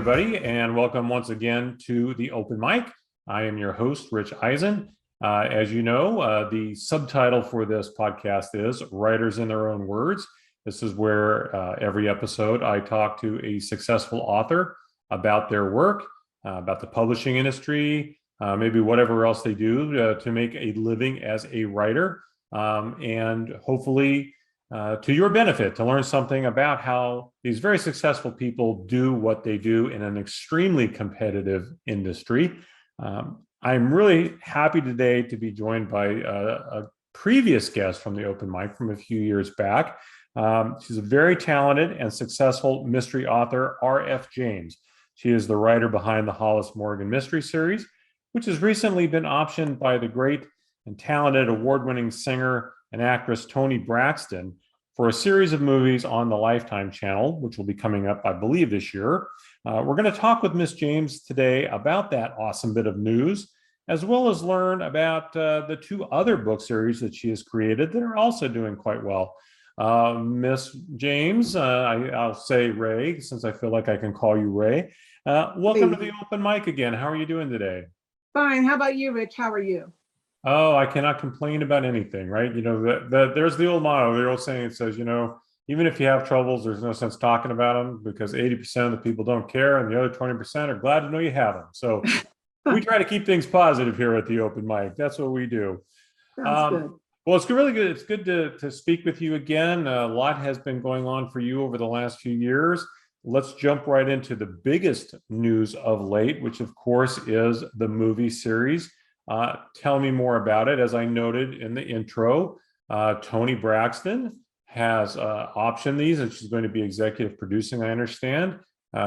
everybody, and welcome once again to the Open Mic. I am your host, Rich Ehisen. As you know, the subtitle for this podcast is Writers in Their Own Words. This is where every episode I talk to a successful author about their work, about the publishing industry, maybe whatever else they do to make a living as a writer, and hopefully to your benefit, to learn something about how these very successful people do what they do in an extremely competitive industry. I'm really happy today to be joined by a previous guest from the Open Mic from a few years back. She's a very talented and successful mystery author, R.F. James. She is the writer behind the Hollis Morgan Mystery Series, which has recently been optioned by the great and talented award-winning singer and actress Toni Braxton for a series of movies on the Lifetime channel, which will be coming up, I believe, this year. We're going to talk with Miss James today about that awesome bit of news, as well as learn about the two other book series that she has created that are also doing quite well. Miss James, I'll say Ray, since I feel like I can call you Ray. Welcome to the Open Mic again. How are you doing today? Fine. How about you, Rich? How are you? Oh, I cannot complain about anything, right? You know, there's the old motto, the old saying, it says, you know, even if you have troubles, there's no sense talking about them because 80% of the people don't care and the other 20% are glad to know you have them. So we try to keep things positive here at the Open Mic. That's what we do. Sounds good. Well, it's really good. It's good to speak with you again. A lot has been going on for you over the last few years. Let's jump right into the biggest news of late, which of course is the movie series. Tell me more about it. As I noted in the intro, Toni Braxton has optioned these, and she's going to be executive producing, I understand,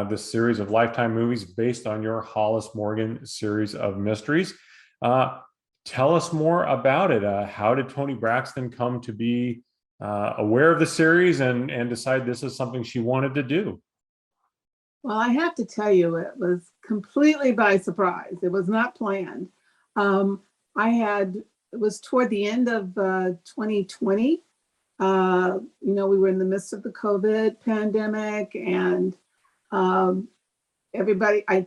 this series of Lifetime movies based on your Hollis Morgan series of mysteries. Tell us more about it. How did Toni Braxton come to be aware of the series and decide this is something she wanted to do? Well, I have to tell you, it was completely by surprise. It was not planned. It was toward the end of 2020. You know, we were in the midst of the COVID pandemic and everybody, I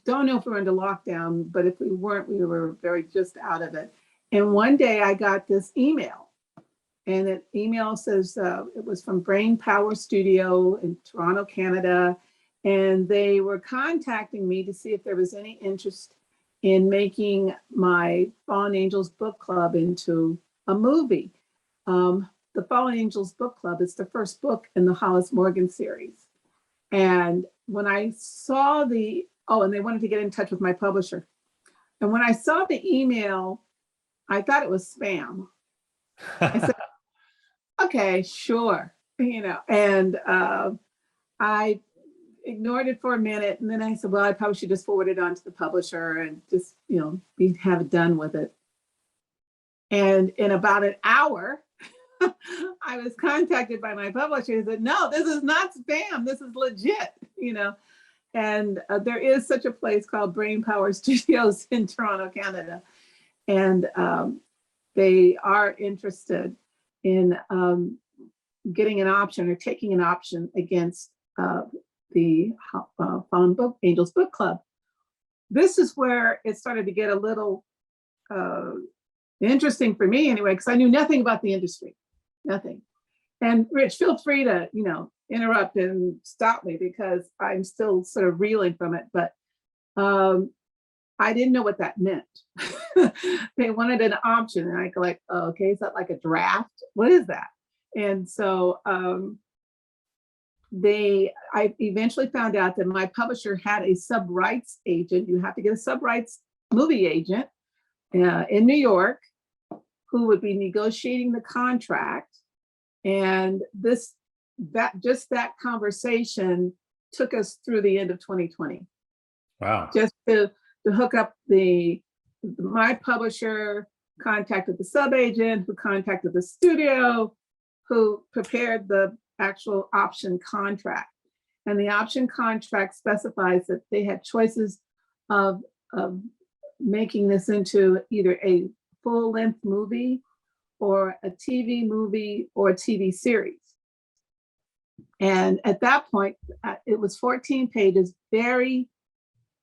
don't know if we were into lockdown, but if we weren't, we were very just out of it. And one day I got this email, and the email says it was from Brain Power Studio in Toronto, Canada. And they were contacting me to see if there was any interest in making my Fallen Angels book club into a movie. The Fallen Angels book club is the first book in the Hollis Morgan series. And when I saw and they wanted to get in touch with my publisher. And when I saw the email, I thought it was spam. I said, okay, sure, you know, and I ignored it for a minute. And then I said, well, I probably should just forward it on to the publisher and just, you know, have it done with it. And in about an hour, I was contacted by my publisher and said, no, this is not spam. This is legit, you know. And there is such a place called Brain Power Studios in Toronto, Canada. And they are interested in getting an option or taking an option against the Fallen Angels Book Club. This is where it started to get a little interesting for me anyway, because I knew nothing about the industry, nothing. And Rich, feel free to, you know, interrupt and stop me because I'm still sort of reeling from it, but I didn't know what that meant. They wanted an option and I go like, oh, okay, is that like a draft? What is that? And so I eventually found out that my publisher had a sub-rights agent. You have to get a sub-rights movie agent in New York who would be negotiating the contract. And that conversation took us through the end of 2020. Wow. Just to hook up my publisher contacted the sub-agent who contacted the studio who prepared the actual option contract. And the option contract specifies that they had choices of making this into either a full-length movie or a TV movie or a TV series. And at that point, it was 14 pages, very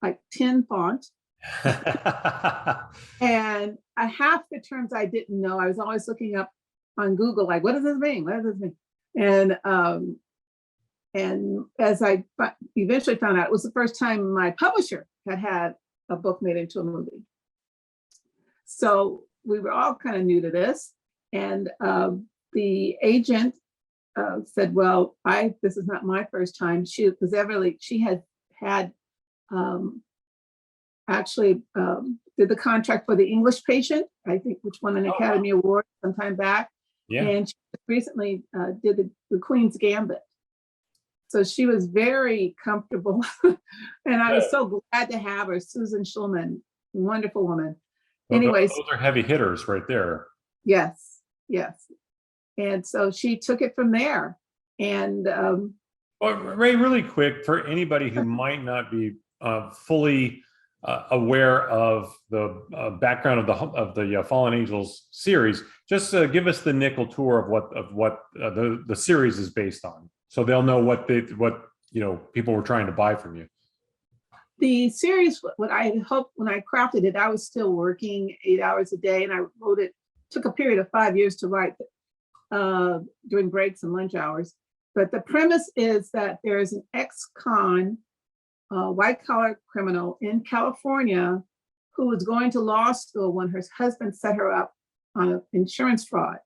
like tin font. And half the terms I didn't know. I was always looking up on Google, like, what does this mean? What does this mean? And as I eventually found out, it was the first time my publisher had a book made into a movie. So we were all kind of new to this. And the agent said, well, this is not my first time. She had actually did the contract for The English Patient, I think, which won an Academy Award some time back. Yeah. And she recently did the Queen's Gambit. So she was very comfortable. And I was so glad to have her. Susan Schulman, wonderful woman. Well, Anyways. Those are heavy hitters right there. Yes, yes. And so she took it from there. And well, Ray, really quick, for anybody who might not be fully aware of the background of the Fallen Angels series, just give us the nickel tour of what the series is based on, so they'll know what people were trying to buy from you. The series, what I hoped when I crafted it, I was still working 8 hours a day, and I wrote it. Took a period of 5 years to write during breaks and lunch hours. But the premise is that there is an ex-con, white-collar criminal in California who was going to law school when her husband set her up on an insurance fraud.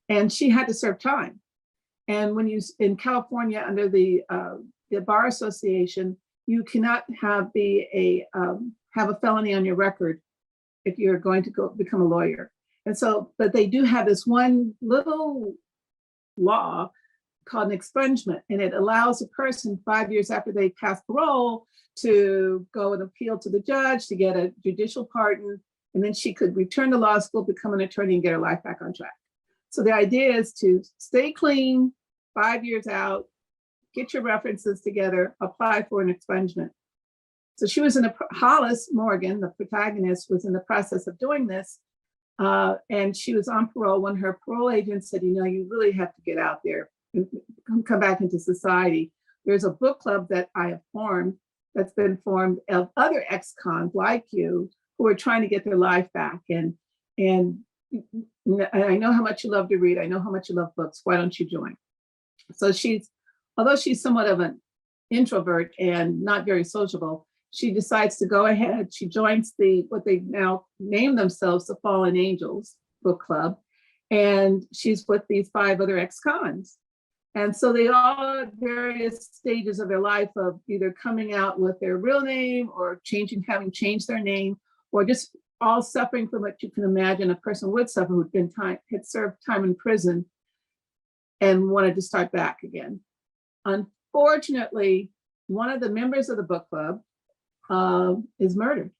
And she had to serve time. And when in California, under the Bar Association, you cannot have a felony on your record if you're going to go become a lawyer. And so, but they do have this one little law called an expungement, and it allows a person 5 years after they pass parole to go and appeal to the judge to get a judicial pardon, and then she could return to law school, become an attorney, and get her life back on track. So the idea is to stay clean, 5 years out, get your references together, apply for an expungement. So she was Hollis Morgan, the protagonist, was in the process of doing this. And she was on parole when her parole agent said, you really have to get out there and come back into society. There's a book club that I have formed, that's been formed of other ex-cons like you who are trying to get their life back. And I know how much you love to read. I know how much you love books. Why don't you join? So although she's somewhat of an introvert and not very sociable, she decides to go ahead. She joins what they now name themselves the Fallen Angels book club. And she's with these 5 other ex-cons. And so they all at various stages of their life of either coming out with their real name or having changed their name, or just all suffering from what you can imagine a person would suffer who'd had served time in prison and wanted to start back again. Unfortunately, one of the members of the book club is murdered.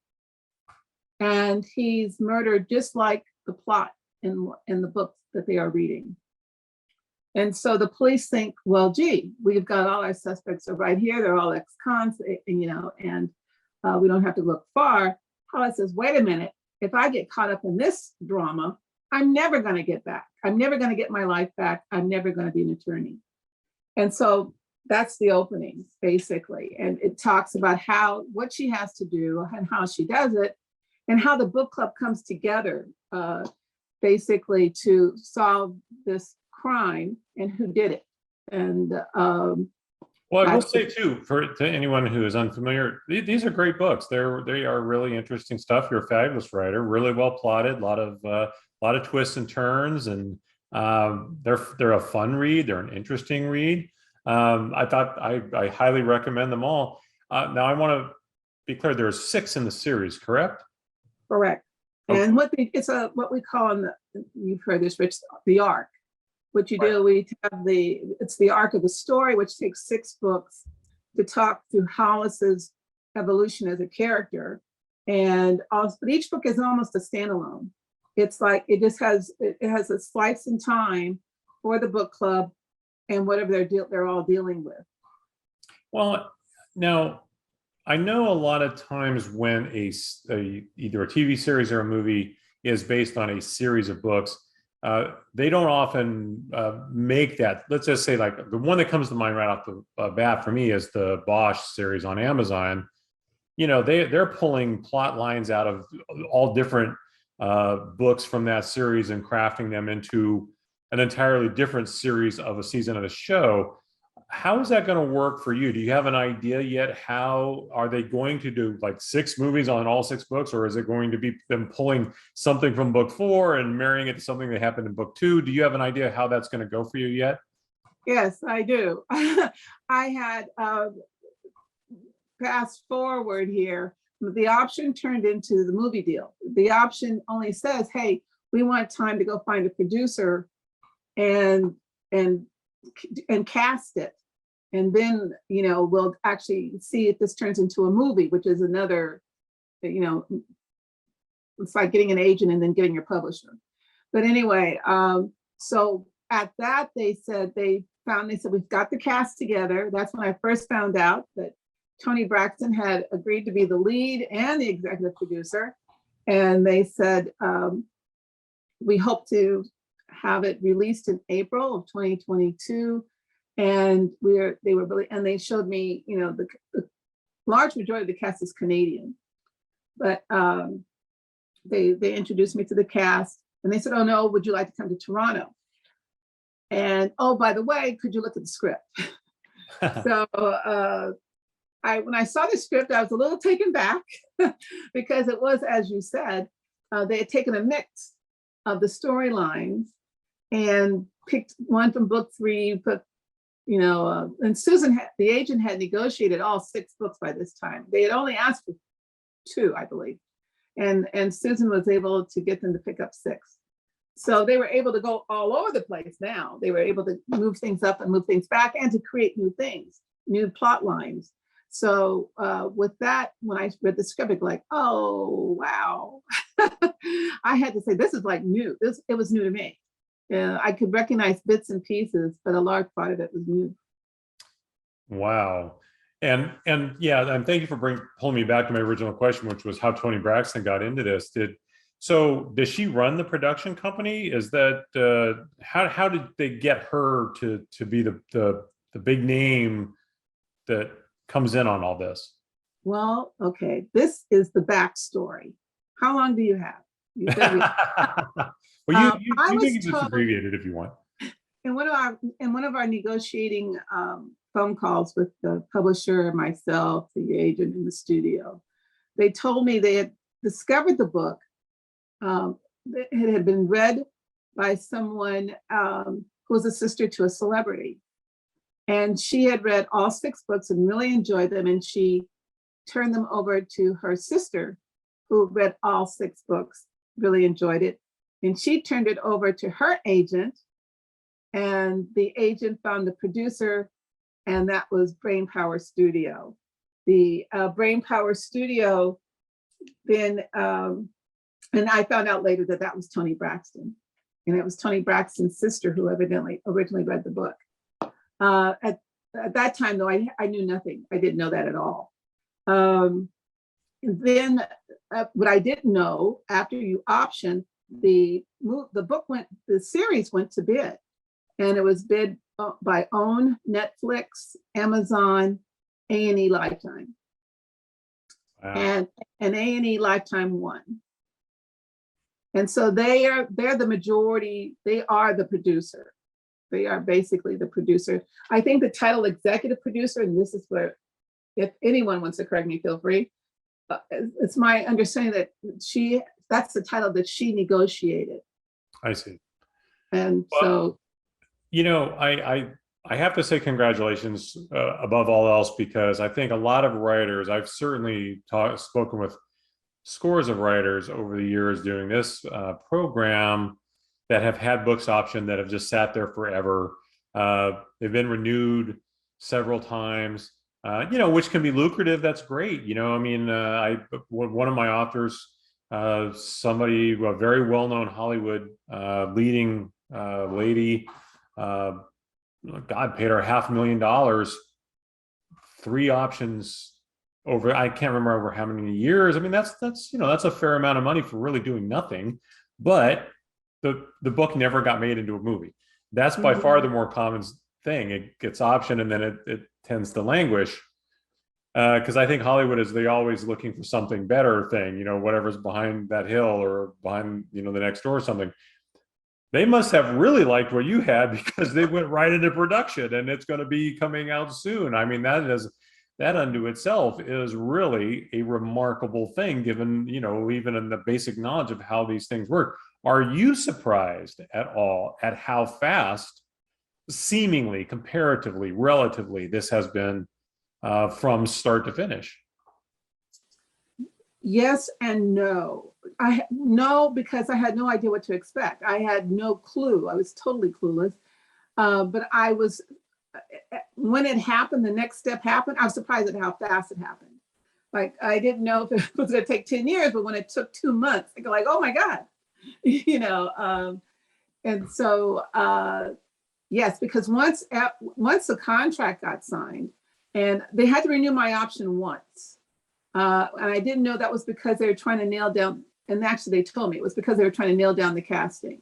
And he's murdered just like the plot in the books that they are reading. And so the police think, well, gee, we've got all our suspects are right here. They're all ex-cons, and we don't have to look far. Hollis says, wait a minute, if I get caught up in this drama, I'm never going to get back. I'm never going to get my life back. I'm never going to be an attorney. And so that's the opening, basically. And it talks about what she has to do and how she does it, and how the book club comes together, basically to solve this crime and who did it. And well, I will say too, to anyone who is unfamiliar, these are great books. They are really interesting stuff. You're a fabulous writer, really well plotted, a lot of twists and turns, and they're a fun read. They're an interesting read. I highly recommend them all. Now I want to be clear, there are 6 in the series, correct? Correct. Okay. And what we call you've heard this, Rich, the arc. What you do, we have it's the arc of the story, which takes 6 books to talk through Hollis's evolution as a character. And also, but each book is almost a standalone. It's like, it has a slice in time for the book club and whatever they're all dealing with. Well, now I know a lot of times when either a TV series or a movie is based on a series of books, they don't often make that. Let's just say, like, the one that comes to mind right off the bat for me is the Bosch series on Amazon. They're pulling plot lines out of all different books from that series and crafting them into an entirely different series of a season of a show. How is that going to work for you? Do you have an idea yet? How are they going to do, like, 6 movies on all 6 books, or is it going to be them pulling something from book 4 and marrying it to something that happened in book 2? Do you have an idea how that's going to go for you yet? Yes, I do. I had fast forward here. The option turned into the movie deal. The option only says, hey, we want time to go find a producer and cast it. And then, we'll actually see if this turns into a movie, which is another, it's like getting an agent and then getting your publisher. But anyway, so at that, they said, we've got the cast together. That's when I first found out that Toni Braxton had agreed to be the lead and the executive producer. And they said, we hope to have it released in April of 2022. And they showed me, the large majority of the cast is Canadian, but they introduced me to the cast, and they said, oh no, would you like to come to Toronto? And, oh, by the way, could you look at the script? So when I saw the script, I was a little taken back because it was, as you said, they had taken a mix of the storylines and picked one from book 3, but and Susan, the agent, had negotiated all 6 books by this time. They had only asked for 2, I believe. And Susan was able to get them to pick up 6. So they were able to go all over the place now. They were able to move things up and move things back and to create new things, new plot lines. So with that, when I read the script, I'd be like, oh, wow. I had to say, this is like new. It was new to me. I could recognize bits and pieces, but a large part of it was new. Wow. And yeah, and thank you for pulling me back to my original question, which was how Toni Braxton got into this. Does she run the production company? Is that how did they get her to be the big name that comes in on all this? Well, okay, this is the backstory. How long do you have? Well, you can just abbreviate it if you want. In one of our negotiating phone calls with the publisher, myself, the agent in the studio, they told me they had discovered the book. It had been read by someone who was a sister to a celebrity. And she had read all 6 books and really enjoyed them. And she turned them over to her sister, who read all 6 books, really enjoyed it. And she turned it over to her agent, and the agent found the producer, and that was Brainpower Studio. The Brainpower Studio then, and I found out later that that was Toni Braxton, and it was Toni Braxton's sister who evidently originally read the book. At that time, though, I knew nothing. I didn't know that at all. And then what I didn't know, after you option, the series went to bid, and it was bid by OWN, Netflix, Amazon, A&E Lifetime. Wow. And A&E Lifetime won. And so they're the majority, they are the producer. They are basically the producer. I think the title executive producer, and this is where, if anyone wants to correct me, feel free. It's my understanding that that's the title that she negotiated. I see. And well, so, I have to say congratulations above all else, because I think a lot of writers, I've certainly spoken with scores of writers over the years doing this program that have had books optioned that have just sat there forever. They've been renewed several times. Which can be lucrative. That's great. One of my authors, somebody, a very well-known Hollywood leading lady, God paid her $500,000, 3 options over, I can't remember over how many years. I mean, that's a fair amount of money for really doing nothing. But the book never got made into a movie. That's by far the more common thing. It gets optioned and then it tends to languish. Because I think Hollywood is they always looking for something better thing, whatever's behind that hill or behind, the next door or something. They must have really liked what you had because they went right into production and it's going to be coming out soon. I mean, that unto itself is really a remarkable thing given, even in the basic knowledge of how these things work. Are you surprised at all at how fast, seemingly, comparatively, relatively, this has been from start to finish? Yes and no. No, because I had no idea what to expect. I had no clue. I was totally clueless. But I was, when it happened, the next step happened, I was surprised at how fast it happened. Like, I didn't know if it was going to take 10 years, but when it took 2 months, I go like, oh my God, and so, yes, because once the contract got signed and they had to renew my option once. And I didn't know that was because they were trying to nail down, and actually they told me it was because they were trying to nail down the casting.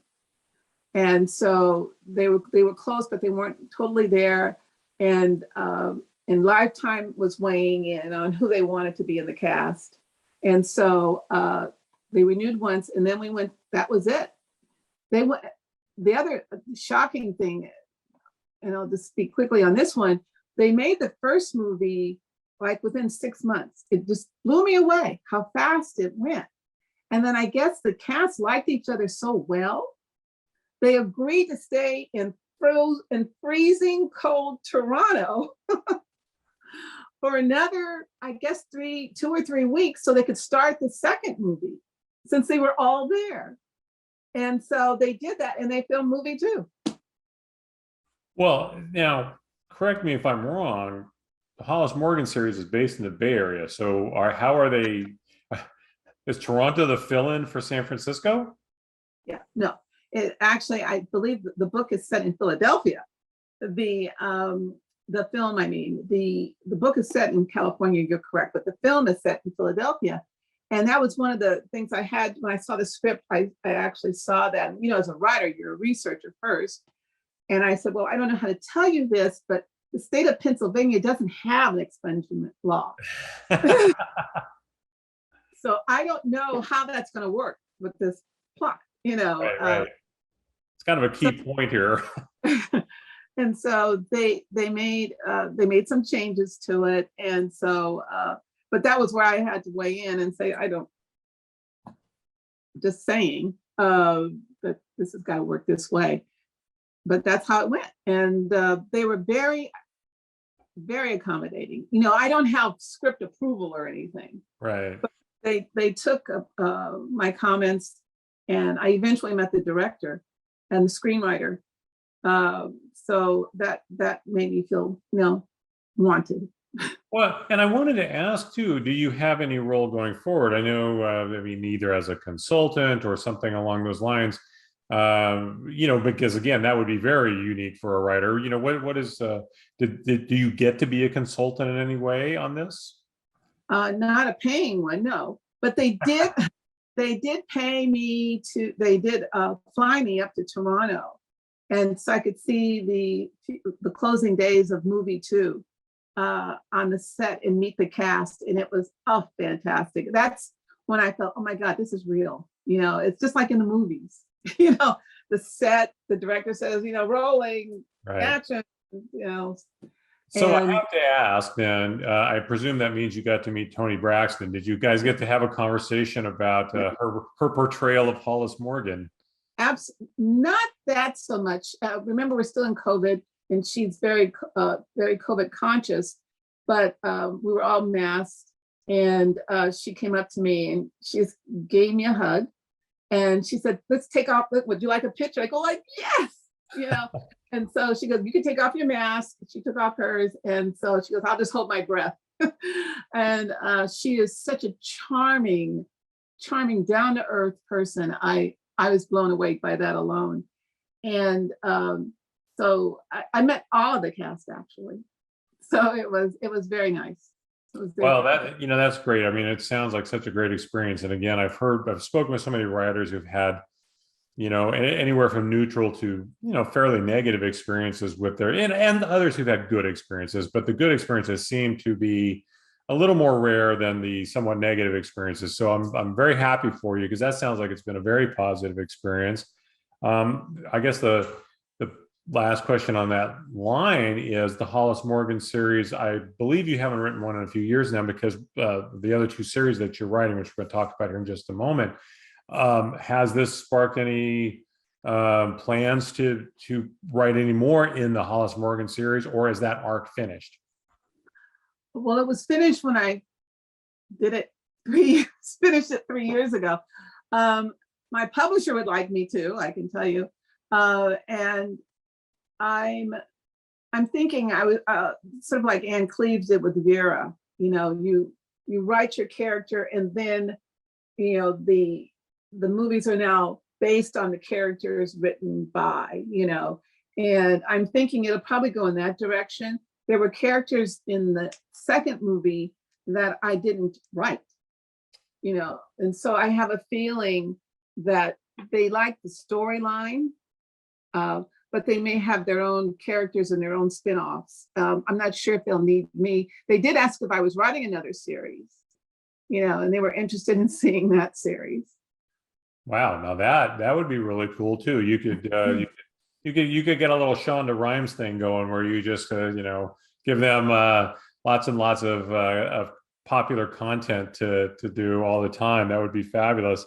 And so they were close, but they weren't totally there. And Lifetime was weighing in on who they wanted to be in the cast. And so they renewed once, and then we went, that was it. They went, the other shocking thing, and I'll just speak quickly on this one, they made the first movie like within 6 months. It just blew me away how fast it went. And then I guess the cast liked each other so well, they agreed to stay in freezing cold Toronto for another, I guess, 2 or 3 weeks so they could start the second movie since they were all there. And so they did that and they filmed movie 2. Well, now, correct me if I'm wrong, the Hollis Morgan series is based in the Bay Area. So how are they, is Toronto the fill-in for San Francisco? Yeah, no. It actually, I believe the book is set in Philadelphia. The film, I mean, the book is set in California, you're correct, but the film is set in Philadelphia. And that was one of the things I had when I saw the script. I actually saw that, as a writer, you're a researcher first. And I said, well, I don't know how to tell you this, but the state of Pennsylvania doesn't have an expungement law. So I don't know how that's going to work with this plot, Right. It's kind of a key point here. And so they made some changes to it. And so, but that was where I had to weigh in and say, just saying that this has got to work this way. But that's how it went. And they were very, very accommodating. I don't have script approval or anything. Right. But they took my comments, and I eventually met the director and the screenwriter. So that made me feel, wanted. Well, and I wanted to ask too, do you have any role going forward? I know, either as a consultant or something along those lines, because again, that would be very unique for a writer. What is, do you get to be a consultant in any way on this? Not a paying one, no, but they did, they did pay me they did fly me up to Toronto. And so I could see the closing days of movie 2 on the set and meet the cast. And it was fantastic. That's when I felt, oh my God, this is real. It's just like in the movies, the set, the director says, rolling, right. Action, So I have to ask then, I presume that means you got to meet Toni Braxton. Did you guys get to have a conversation about her portrayal of Hollis Morgan? Not that so much. Remember, we're still in COVID, and she's very, very COVID conscious, but we were all masked, and she came up to me and she just gave me a hug, and she said, let's take off, would you like a picture? I go like, yes, and so she goes, you can take off your mask. She took off hers, and so she goes, I'll just hold my breath. And she is such a charming, down-to-earth person. I was blown away by that alone. And so I met all of the cast actually. So it was very nice. Well, that's great. I mean, it sounds like such a great experience. And again, I've spoken with so many writers who've had anywhere from neutral to, fairly negative experiences with their, and others who've had good experiences, but the good experiences seem to be a little more rare than the somewhat negative experiences. So I'm very happy for you, because that sounds like it's been a very positive experience. I guess the last question on that line is the Hollis Morgan series. I believe you haven't written one in a few years now, because the other two series that you're writing, which we're going to talk about here in just a moment, has this sparked any plans to write any more in the Hollis Morgan series, or is that arc finished? Well, it was finished when I did it finished it 3 years ago. My publisher would like me to, I can tell you. And I'm thinking I was sort of like Anne Cleves did with Vera. You write your character, and then the movies are now based on the characters written by, and I'm thinking it'll probably go in that direction. There were characters in the second movie that I didn't write, and so I have a feeling that they like the storyline, but they may have their own characters and their own spin-offs. I'm not sure if they'll need me. They did ask if I was writing another series, and they were interested in seeing that series. Wow, now that would be really cool too. You could you could get a little Shonda Rhimes thing going, where you just give them lots and lots of popular content to do all the time. That would be fabulous.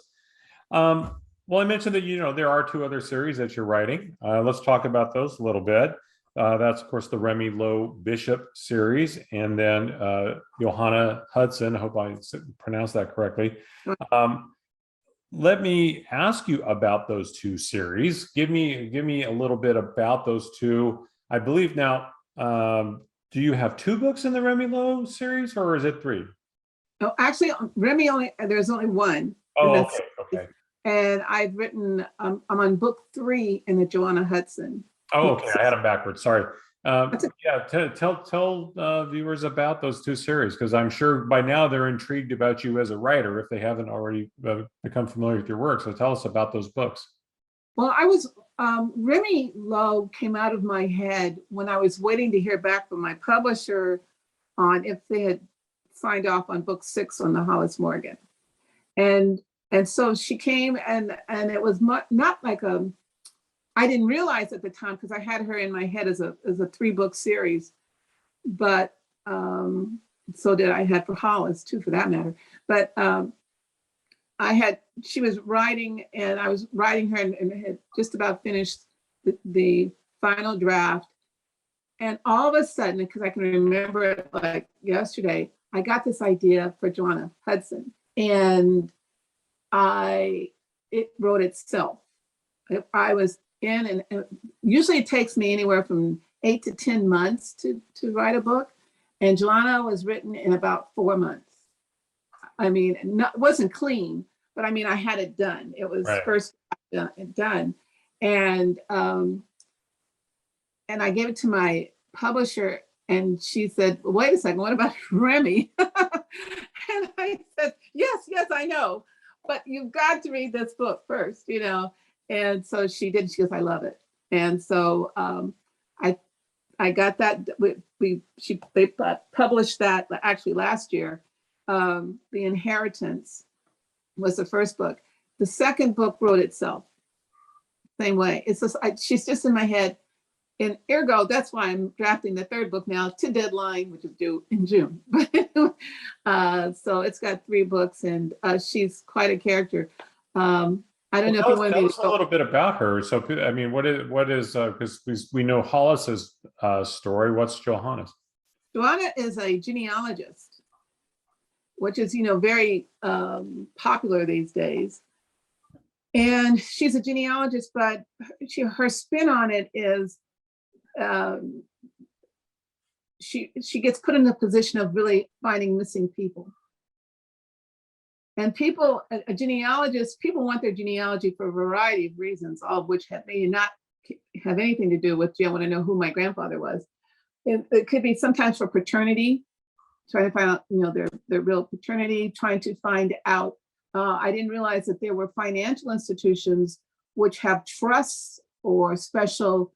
Well, I mentioned that there are two other series that you're writing. Let's talk about those a little bit. That's of course the Remy Lowe Bishop series, and then Joanna Hudson. I hope I pronounced that correctly. Let me ask you about those two series. Give me a little bit about those two. I believe now, do you have two books in the Remy Lowe series, or is it three? Oh, actually, there's only one. Oh, okay. And I've written, I'm on book 3 in the Joanna Hudson. Oh, okay. I had them backwards. Sorry. Yeah, tell viewers about those two series, because I'm sure by now they're intrigued about you as a writer if they haven't already become familiar with your work. So tell us about those books. Well, Remy Lowe came out of my head when I was waiting to hear back from my publisher on if they had signed off on book 6 on the Hollis Morgan. And so she came, and it was not like I didn't realize at the time, because I had her in my head as a 3-book series, but so did I had for Hollis too, for that matter. But she was writing, and I was writing her, and had just about finished the final draft. And all of a sudden, because I can remember it like yesterday, I got this idea for Joanna Hudson, and it wrote itself. I was in, and usually it takes me anywhere from 8 to 10 months to write a book, and Joanna was written in about 4 months. I mean, it wasn't clean, but I mean, I had it done. It was right. First done, and I gave it to my publisher, and she said, "Wait a second, what about Remy?" And I said, "Yes, I know, but you've got to read this book first, And so she did. She goes, "I love it." And so I got that. They published that actually last year. The Inheritance was the first book. The second book wrote itself. Same way. It's just she's just in my head, and ergo that's why I'm drafting the third book now to deadline, which is due in June. So it's got 3 books, and she's quite a character. I don't know if you want to tell us a little bit about her. So, I mean, what is because we know Hollis's story. What's Joanna's? Joanna is a genealogist, which is very popular these days. And she's a genealogist, but her spin on it is she gets put in the position of really finding missing people. And a genealogist, people want their genealogy for a variety of reasons, all of which may not have anything to do with, do I want to know who my grandfather was? It could be sometimes for paternity, trying to find out, their real paternity, trying to find out. I didn't realize that there were financial institutions which have trusts or special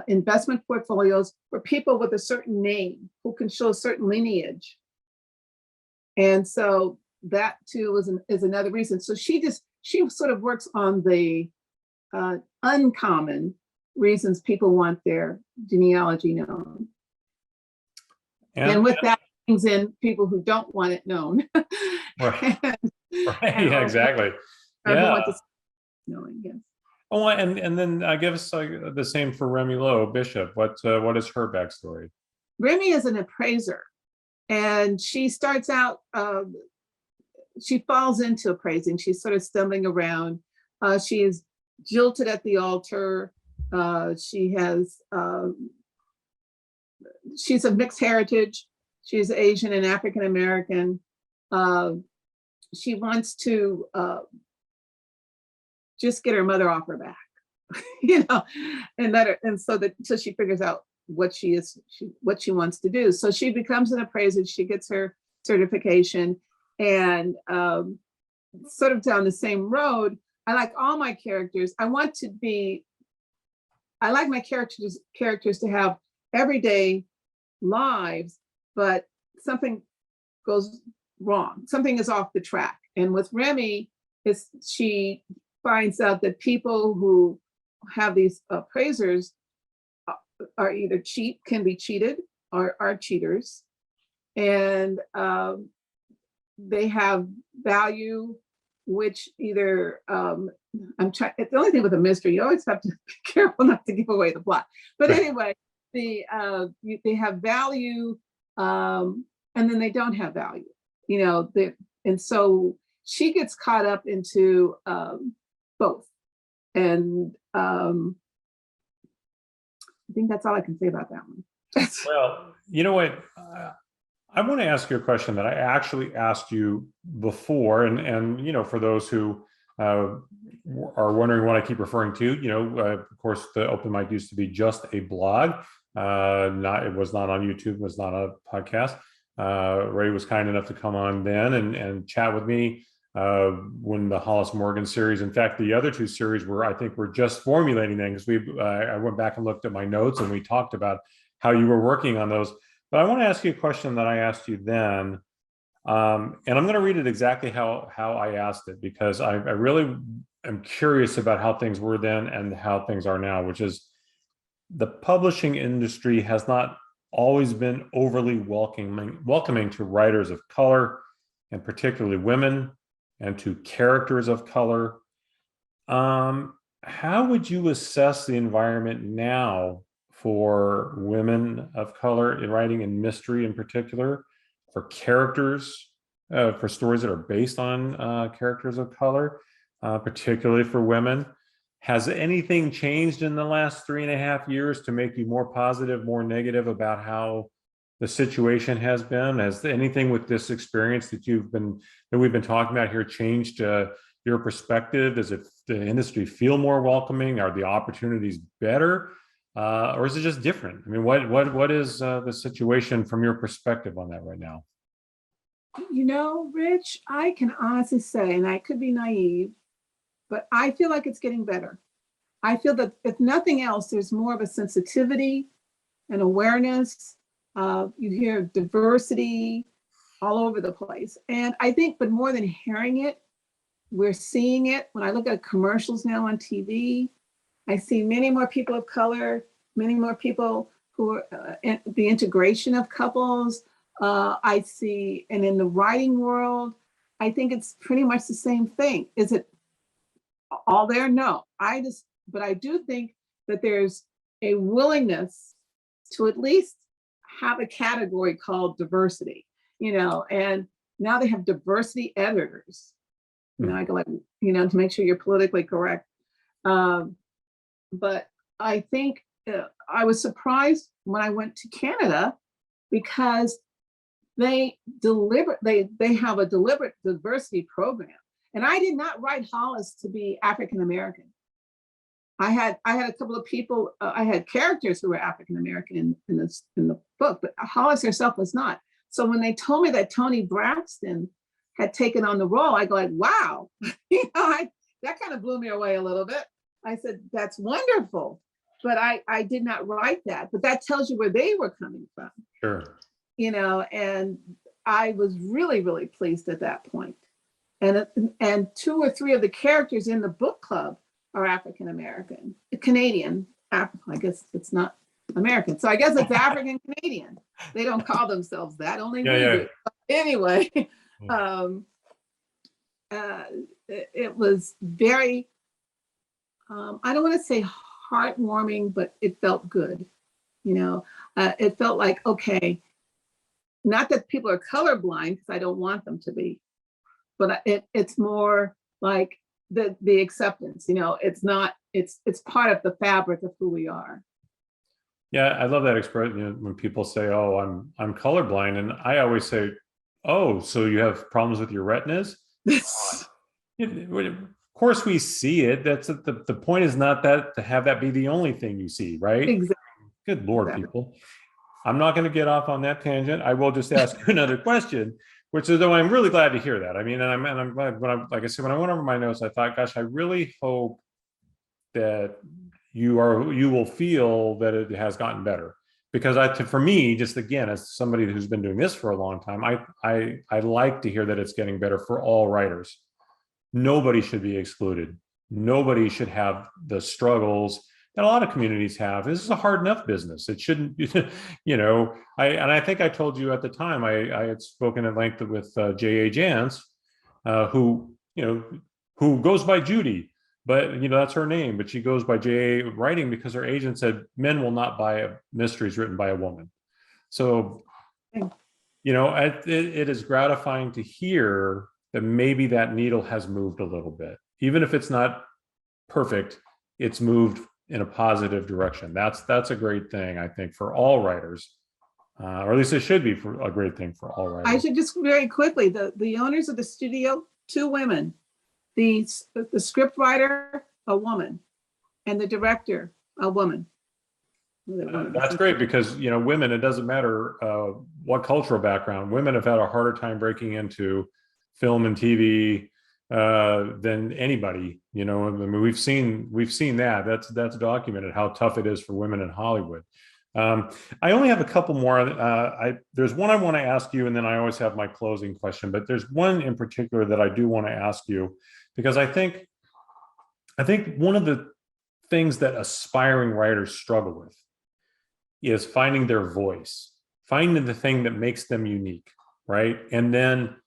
investment portfolios for people with a certain name who can show a certain lineage. And so that too is another reason. So she sort of works on the uncommon reasons people want their genealogy known. And with that brings in people who don't want it known. Right. Right. Yeah, exactly. Yeah. Want to knowing, yes. Oh, and then I guess the same for Remy Lowe Bishop. What is her backstory? Remy is an appraiser, and she starts out. She falls into appraising. She's sort of stumbling around. She is jilted at the altar. She's of mixed heritage. She's Asian and African American. She wants to just get her mother off her back, and so she figures out what she wants to do. So she becomes an appraiser. She gets her certification, and sort of down the same road. I like all my characters. I like my characters to have everyday lives, but something goes wrong. Something is off the track. And with Remy, she finds out that people who have these appraisers are either can be cheated or are cheaters. And they have value, which either, the only thing with a mystery, you always have to be careful not to give away the plot. But anyway, they have value, and then they don't have value, and so she gets caught up into both. And I think that's all I can say about that one. Well, you know what? I want to ask you a question that I actually asked you before, and for those who are wondering what I keep referring to, of course, the open mic used to be just a blog. It was not on YouTube, it was not a podcast. Ray was kind enough to come on then and chat with me when the Hollis Morgan series. In fact, the other two series I think we're just formulating then, because I went back and looked at my notes and we talked about how you were working on those. But I want to ask you a question that I asked you then, and I'm going to read it exactly how I asked it, because I really am curious about how things were then and how things are now, which is the publishing industry has not always been overly welcoming to writers of color, and particularly women, and to characters of color. How would you assess the environment now for women of color in writing and mystery in particular, for characters, for stories that are based on characters of color, particularly for women? Has anything changed in the last 3.5 years to make you more positive, more negative about how the situation has been? Has anything with this experience that we've been talking about here changed your perspective? Does the industry feel more welcoming? Are the opportunities better? Or is it just different? I mean, what is the situation from your perspective on that right now? Rich, I can honestly say, and I could be naive, but I feel like it's getting better. I feel that if nothing else, there's more of a sensitivity and awareness. You hear diversity all over the place. And I think, but more than hearing it, we're seeing it. When I look at commercials now on TV, I see many more people of color, many more people who are the integration of couples. I see, and in the writing world, I think it's pretty much the same thing. Is it all there? No, but I do think that there's a willingness to at least have a category called diversity, and now they have diversity editors. I go like, to make sure you're politically correct. But I think I was surprised when I went to Canada, because they have a deliberate diversity program. And I did not write Hollis to be African American. I had a couple of people. I had characters who were African American in the book, but Hollis herself was not. So when they told me that Toni Braxton had taken on the role, I go like, wow, that kind of blew me away a little bit. I said, that's wonderful. But I did not write that. But that tells you where they were coming from. Sure. And I was really, really pleased at that point. And 2 or 3 of the characters in the book club are African American, Canadian. I guess it's not American, so I guess it's African Canadian. They don't call themselves that, only we do. But anyway, it was very, I don't want to say heartwarming, but it felt good. It felt like, okay, not that people are colorblind, because I don't want them to be, but it's more like the acceptance. It's not. It's part of the fabric of who we are. Yeah, I love that expression. When people say, "Oh, I'm colorblind," and I always say, "Oh, so you have problems with your retinas?" Of course, we see it. That's the point. Is not that to have that be the only thing you see, right? Exactly. Good Lord, people. I'm not going to get off on that tangent. I will just ask you another question, which is, though, I'm really glad to hear that. I mean, and I'm glad like I said, when I went over my notes, I thought, gosh, I really hope that you will feel that it has gotten better, because for me, just again, as somebody who's been doing this for a long time, I like to hear that it's getting better for all writers. Nobody should be excluded. Nobody should have the struggles that a lot of communities have. This is a hard enough business. It shouldn't, I think I told you at the time, I had spoken at length with J.A. Jance, who goes by Judy, but that's her name, but she goes by J.A. writing because her agent said men will not buy mysteries written by a woman. So, it is gratifying to hear that maybe that needle has moved a little bit. Even if it's not perfect, it's moved in a positive direction. That's a great thing, I think, for all writers, or at least it should be for a great thing for all writers. I should just very quickly, the owners of the studio, 2 women, the script writer, a woman, and the director, a woman. That's great, because women, it doesn't matter what cultural background, women have had a harder time breaking into film and TV than anybody. I mean, we've seen that. That's documented, how tough it is for women in Hollywood. I only have a couple more. There's one I want to ask you, and then I always have my closing question, but there's one in particular that I do want to ask you, because I think one of the things that aspiring writers struggle with is finding their voice, finding the thing that makes them unique, right? And then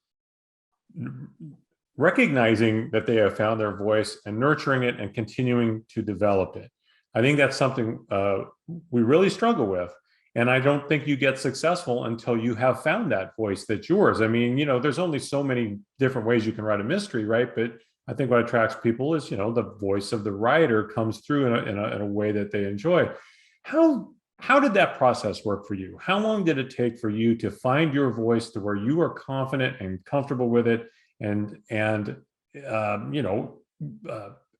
recognizing that they have found their voice and nurturing it and continuing to develop it. I think that's something we really struggle with. And I don't think you get successful until you have found that voice that's yours. I mean, there's only so many different ways you can write a mystery, right? But I think what attracts people is, the voice of the writer comes through in a way that they enjoy. How did that process work for you? How long did it take for you to find your voice to where you are confident and comfortable with it, and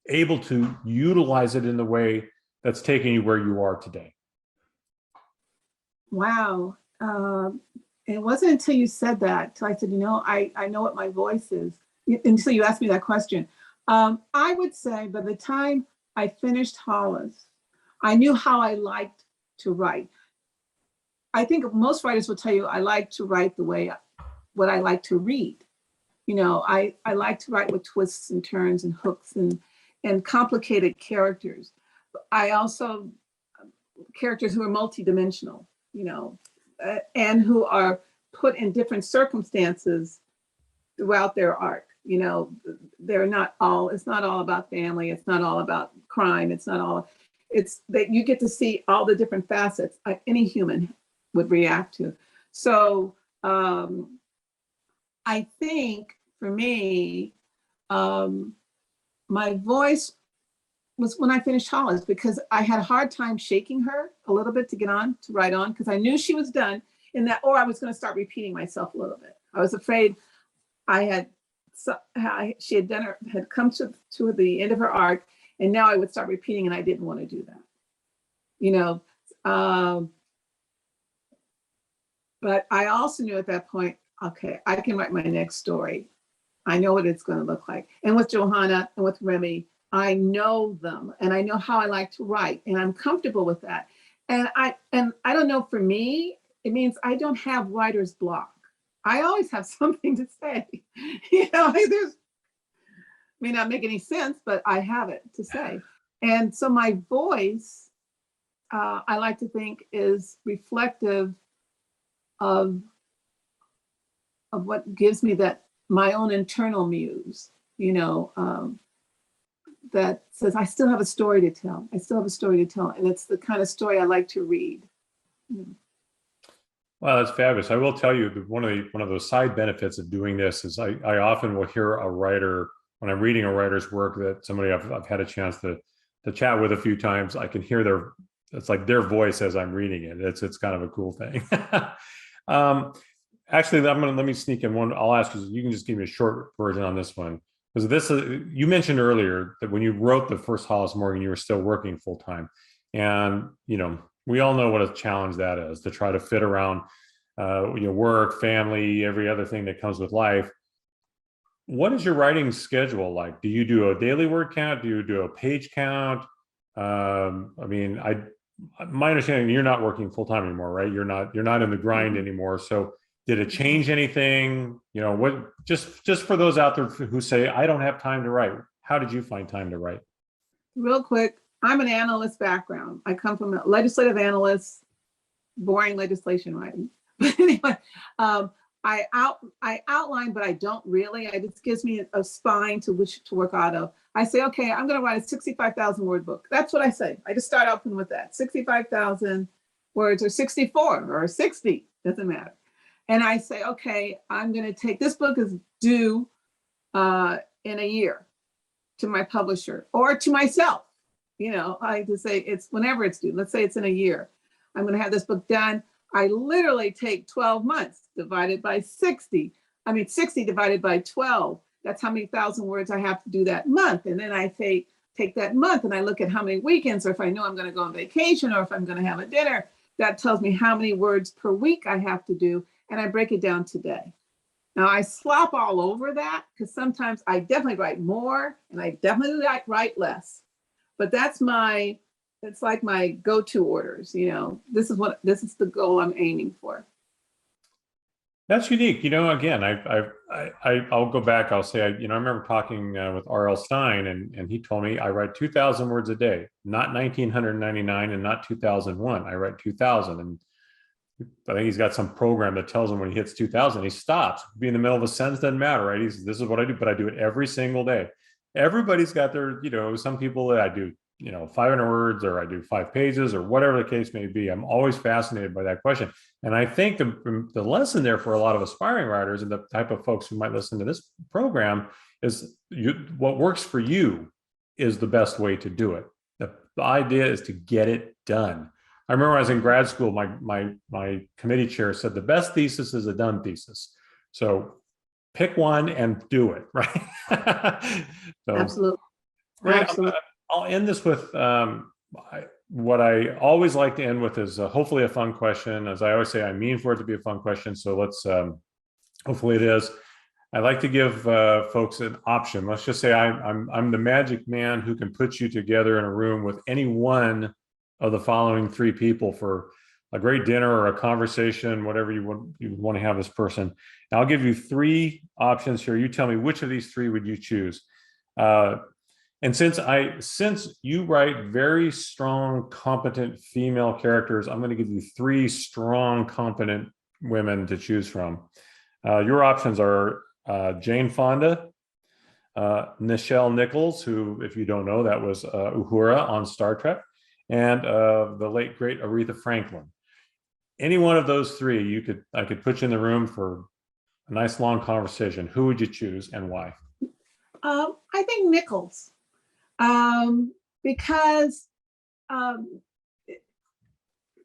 able to utilize it in the way that's taking you where you are today? Wow. It wasn't until you said that, till I said, I know what my voice is, until you asked me that question. I would say by the time I finished Hollis, I knew how I liked to write. I think most writers will tell you, I like to write what I like to read. I like to write with twists and turns and hooks and complicated characters. I also, characters who are multidimensional, and who are put in different circumstances throughout their arc. It's not all about family. It's not all about crime. It's that you get to see all the different facets any human would react to. So I think for me, my voice was when I finished Hollis, because I had a hard time shaking her a little bit to write on, because I knew she was done or I was going to start repeating myself a little bit. I was afraid she had come to the end of her arc, and now I would start repeating, and I didn't want to do that. But I also knew at that point, okay, I can write my next story. I know what it's going to look like. And with Joanna and with Remy, I know them and I know how I like to write and I'm comfortable with that. And I don't know, for me, it means I don't have writer's block. I always have something to say. There's may not make any sense, but I have it to say. And so my voice, I like to think, is reflective of what gives me that my own internal muse, that says I still have a story to tell. I still have a story to tell, and it's the kind of story I like to read. Well, that's fabulous. I will tell you that one of those side benefits of doing this is I often will hear a writer when I'm reading a writer's work that somebody I've had a chance to chat with a few times. I can hear it's like their voice as I'm reading it. It's kind of a cool thing. Actually, let me sneak in one. I'll ask you can just give me a short version on this one. Because this you mentioned earlier that when you wrote the first Hollis Morgan, you were still working full time. And, we all know what a challenge that is, to try to fit around work, family, every other thing that comes with life. What is your writing schedule like? Do you do a daily word count? Do you do a page count? My understanding, you're not working full time anymore, right? You're not in the grind anymore. So did it change anything? What just for those out there who say, I don't have time to write, how did you find time to write? Real quick, I'm an analyst background. I come from a legislative analyst, boring legislation writing. But anyway, I outline, but I don't really. It just gives me a spine to which to work out of. I say, okay, I'm going to write a 65,000 word book. That's what I say. I just start open with that. 65,000 words, or 64 or 60, doesn't matter. And I say, okay, I'm going to take, this book is due in a year to my publisher or to myself. I just say it's whenever it's due. Let's say it's in a year. I'm going to have this book done. I literally take 12 months divided by 60. 60 divided by 12. That's how many thousand words I have to do that month. And then I take that month and I look at how many weekends, or if I know I'm going to go on vacation, or if I'm going to have a dinner, that tells me how many words per week I have to do. And I break it down today. Now I slop all over that because sometimes I definitely write more and I definitely write less. But it's like my go-to orders. This is the goal I'm aiming for. That's unique. Again, I'll go back. I'll say, I remember talking with R.L. Stine, and he told me I write 2,000 words a day, not 1,999 and not 2001. I write 2,000, and I think he's got some program that tells him when he hits 2,000, he stops. Be in the middle of a sentence, doesn't matter, right? He says, this is what I do, but I do it every single day. Everybody's got their, some people that I do, 500 words, or I do 5 pages, or whatever the case may be. I'm always fascinated by that question. And I think the lesson there for a lot of aspiring writers and the type of folks who might listen to this program is what works for you is the best way to do it. The idea is to get it done. I remember when I was in grad school, my committee chair said the best thesis is a done thesis. So pick one and do it, right? So, absolutely. Right. Absolutely. I'll end this with what I always like to end with is hopefully a fun question. As I always say, I mean for it to be a fun question. So let's hopefully it is. I like to give folks an option. Let's just say I'm the magic man who can put you together in a room with any one of the following 3 people for a great dinner or a conversation, whatever you want to have this person. And I'll give you 3 options here. You tell me which of these 3 would you choose. And since you write very strong, competent female characters, I'm going to give you 3 strong, competent women to choose from. Your options are Jane Fonda, Nichelle Nichols, who, if you don't know, that was Uhura on Star Trek, and the late great Aretha Franklin. Any one of those 3, I could put you in the room for a nice long conversation. Who would you choose and why? I think Nichols. Because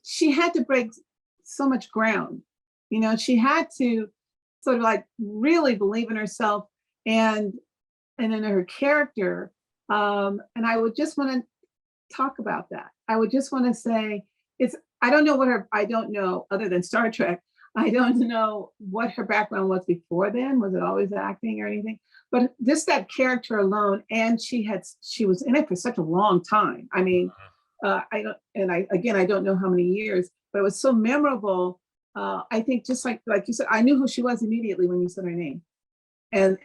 she had to break so much ground. She had to sort of like really believe in herself and in her character. And I would just want to talk about that. I would just want to say I don't know other than Star Trek. I don't know what her background was before then. Was it always acting or anything? But just that character alone, and she was in it for such a long time. I mean, I don't know how many years, but it was so memorable. I think just like you said, I knew who she was immediately when you said her name, and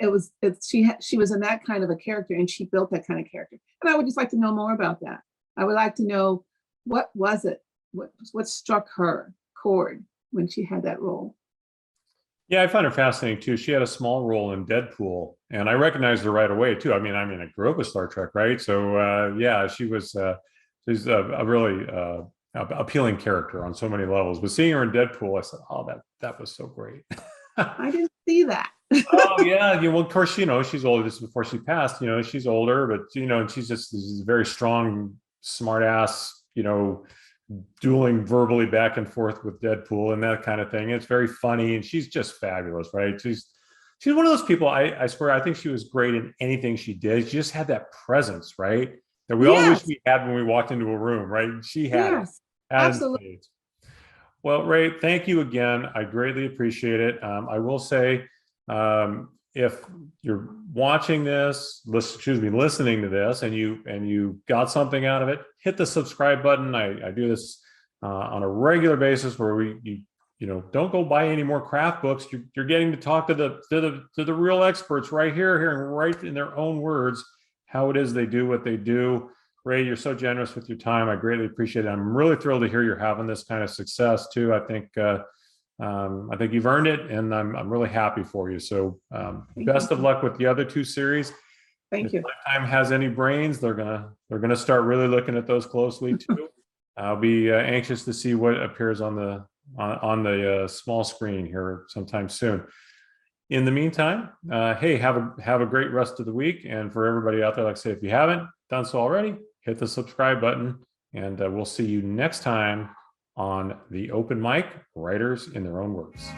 she was in that kind of a character, and she built that kind of character. And I would just like to know more about that. I would like to know what was it, what struck her chord when she had that role. Yeah, I find her fascinating too. She had a small role in Deadpool, and I recognized her right away too. I mean, I grew up with Star Trek, right? So yeah, she's a really appealing character on so many levels. But seeing her in Deadpool, I said, "Oh, that was so great." I didn't see that. Oh yeah, well, of course, she's older. This is before she passed. She's older, but and she's just this very strong, smart ass. Dueling verbally back and forth with Deadpool and that kind of thing. It's very funny, and she's just fabulous, right? She's one of those people. I swear, I think she was great in anything she did. She just had that presence, right? That we all wish we had when we walked into a room, right? She had it. Absolutely. Well, Ray, thank you again. I greatly appreciate it. I will say, if you're watching this, listening to this, and you got something out of it, hit the subscribe button. I do this on a regular basis where you don't go buy any more craft books. You're getting to talk to the real experts right here, hearing right in their own words how it is they do what they do. Ray, you're so generous with your time. I greatly appreciate it. I'm really thrilled to hear you're having this kind of success too. I think you've earned it, and I'm really happy for you. So best of luck with the other 2 series. Thank you. If Lifetime has any brains, they're gonna start really looking at those closely too. I'll be anxious to see what appears on the small screen here sometime soon. In the meantime, hey, have a great rest of the week. And for everybody out there, like I say, if you haven't done so already, hit the subscribe button, and we'll see you next time on the Open Mic, Writers in Their Own Words.